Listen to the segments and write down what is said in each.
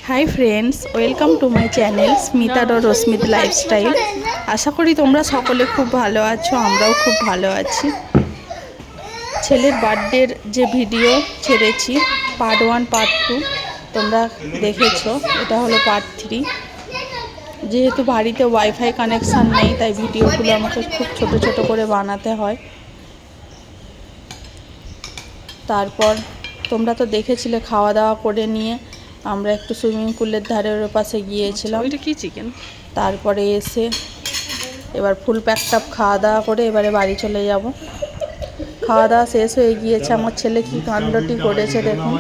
High friends, welcome to my channel Smita dot Rashmit lifestyle. আশা করি তোমরা সকলে খুব ভালো আছো, আমরাও খুব ভালো আছি। ছেলের বার্থডের যে ভিডিও ছেড়েছি পার্ট 1 পার্ট 2 তোমরা দেখেছো, এটা হলো পার্ট 3। যেহেতু বাড়িতে ওয়াইফাই কানেকশান নেই তাই ভিডিওগুলো আমাকে খুব ছোট ছোট করে বানাতে হয়। তারপর তোমরা তো দেখেছিলে খাওয়া দাওয়া করে নিয়ে আমরা একটু সুইমিং পুলের ধারের পাশে গিয়েছিলাম। ওইটা কি চিকেন? তারপরে এসে এবার ফুল প্যাকটাপ খাওয়া দাওয়া করে এবারে বাড়ি চলে যাব। খাওয়া দাওয়া শেষ হয়ে গিয়েছে। আমার ছেলে কি কাণ্ডটি করেছে দেখুন,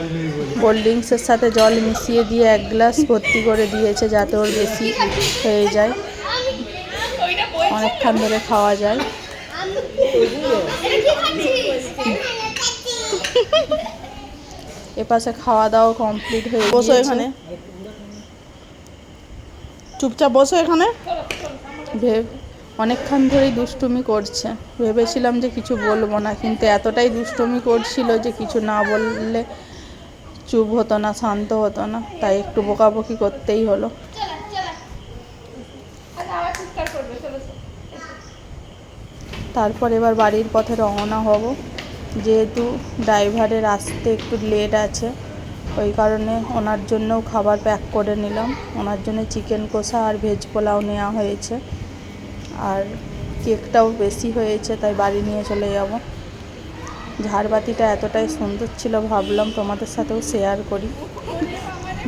কোল্ড ড্রিঙ্কসের সাথে জল মিশিয়ে দিয়ে 1 গ্লাস ভর্তি করে দিয়েছে যাতে ওর বেশি হয়ে যায়, অনেকক্ষণ ধরে খাওয়া যায়। এপাশে খাওয়া দাওয়া কমপ্লিট হয়ে বসো গিয়েছে। এখানে, চুপচাপ বসো এখানে। অনেকক্ষণ ধরেই দুষ্টুমি করছে। ভেবেছিলাম যে কিছু বলবো না, কিন্তু এতটাই দুষ্টুমি করছিল যে কিছু না বললে চুপ হতো না, শান্ত হতো না, তাই একটু বকাবকি করতেই হলো। তারপর এবার বাড়ির পথে রওনা হব। যেহেতু ড্রাইভারের আসতে একটু লেট আছে, ওই কারণে ওনার জন্যও খাবার প্যাক করে নিলাম। ওনার জন্য চিকেন কষা আর ভেজ পোলাও নেওয়া হয়েছে, আর কেকটাও বেশি হয়েছে তাই বাড়ি নিয়ে চলে যাব। ঝাড়বাতিটা এতটাই সুন্দর ছিল ভাবলাম তোমাদের সাথেও শেয়ার করি।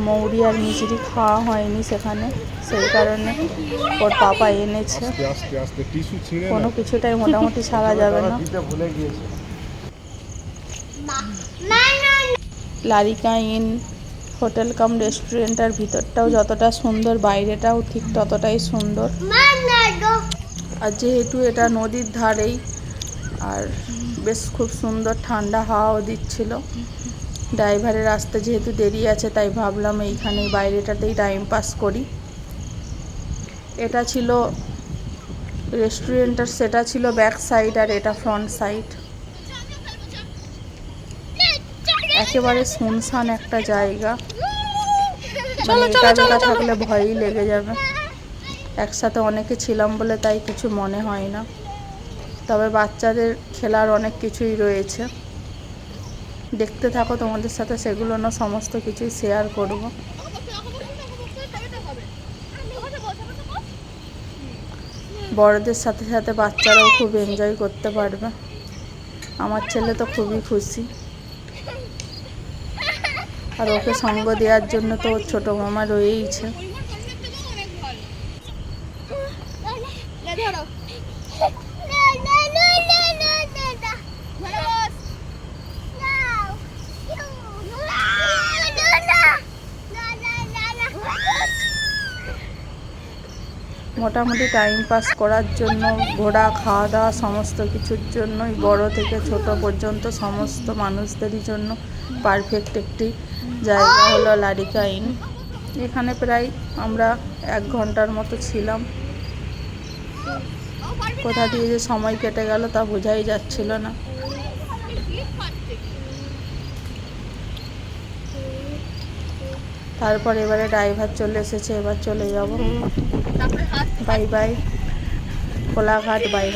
মৌরি আর মিচড়ি খাওয়া হয়নি সেখানে, সেই কারণে ওর পাপা এনেছে। কোনো কিছুটাই মোটামুটি ছাড়া যাবে না। লারিকা ইন হোটেল কাম রেস্টুরেন্টের ভিতরটাও যতটা সুন্দর বাইরেটাও ঠিক ততটাই সুন্দর। আর যেহেতু এটা নদীর ধারেই, আর বেশ খুব সুন্দর ঠান্ডা হাওয়াও দিচ্ছিল। ড্রাইভারের আসতে যেহেতু দেরি আছে তাই ভাবলাম এইখানেই বাইরেটাতেই টাইম পাস করি। এটা ছিল রেস্টুরেন্টের, সেটা ছিল ব্যাক সাইড আর এটা ফ্রন্ট সাইড। একেবারে শুনশান একটা জায়গা, মানে একা একা থাকলে ভয়ই লেগে যাবে। একসাথে অনেকে ছিলাম বলে তাই কিছু মনে হয় না, তবে বাচ্চাদের খেলার অনেক কিছুই রয়েছে। দেখতে থাকো, তোমাদের সাথে সেগুলো না সমস্ত কিছুই শেয়ার করব। বড়দের সাথে সাথে বাচ্চারাও খুব এনজয় করতে পারবে। আমার ছেলে তো খুবই খুশি, আর ওকে সঙ্গ দেওয়ার জন্য তো ওর ছোটো মামা রয়েইছে। মোটামুটি টাইম পাস করার জন্য, ঘোরা, খাওয়া দাওয়া সমস্ত কিছুর জন্যই বড় থেকে ছোট পর্যন্ত সমস্ত মানুষদেরই জন্য পারফেক্ট একটি জায়গা হলো লারিকা ইন। এখানে প্রায় আমরা 1 ঘন্টার মতো ছিলাম। কোথা দিয়ে যে সময় কেটে গেল তা বোঝাই যাচ্ছিল না। তারপর এবারে ড্রাইভার চলে এসেছে, এবার চলে যাব। Bye bye Kolaghat, bye bye.